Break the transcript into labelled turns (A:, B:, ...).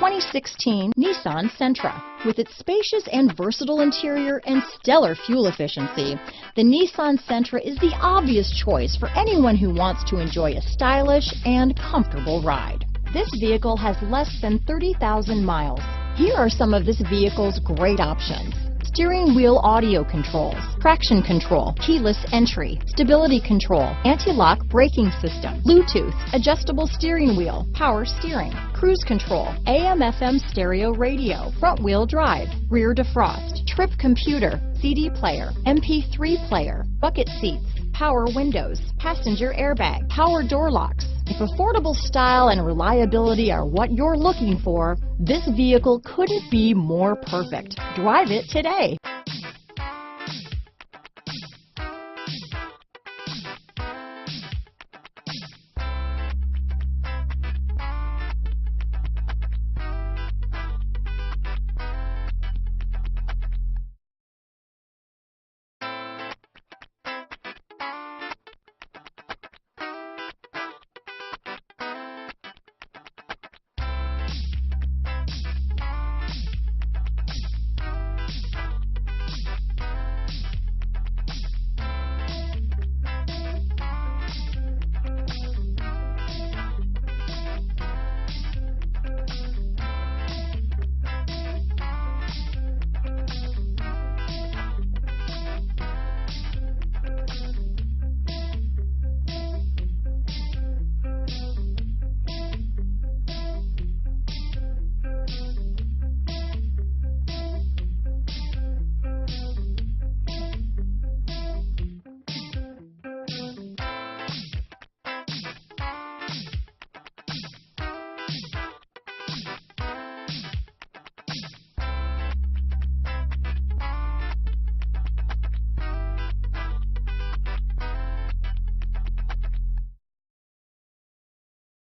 A: 2016 Nissan Sentra. With its spacious and versatile interior and stellar fuel efficiency, the Nissan Sentra is the obvious choice for anyone who wants to enjoy a stylish and comfortable ride. This vehicle has less than 30,000 miles. Here are some of this vehicle's great options: steering wheel audio controls, traction control, keyless entry, stability control, anti-lock braking system, Bluetooth, adjustable steering wheel, power steering, cruise control, AM/FM stereo radio, front wheel drive, rear defrost, trip computer, CD player, MP3 player, bucket seats, power windows, passenger airbag, power door locks. If affordable style and reliability are what you're looking for, this vehicle couldn't be more perfect. Drive it today.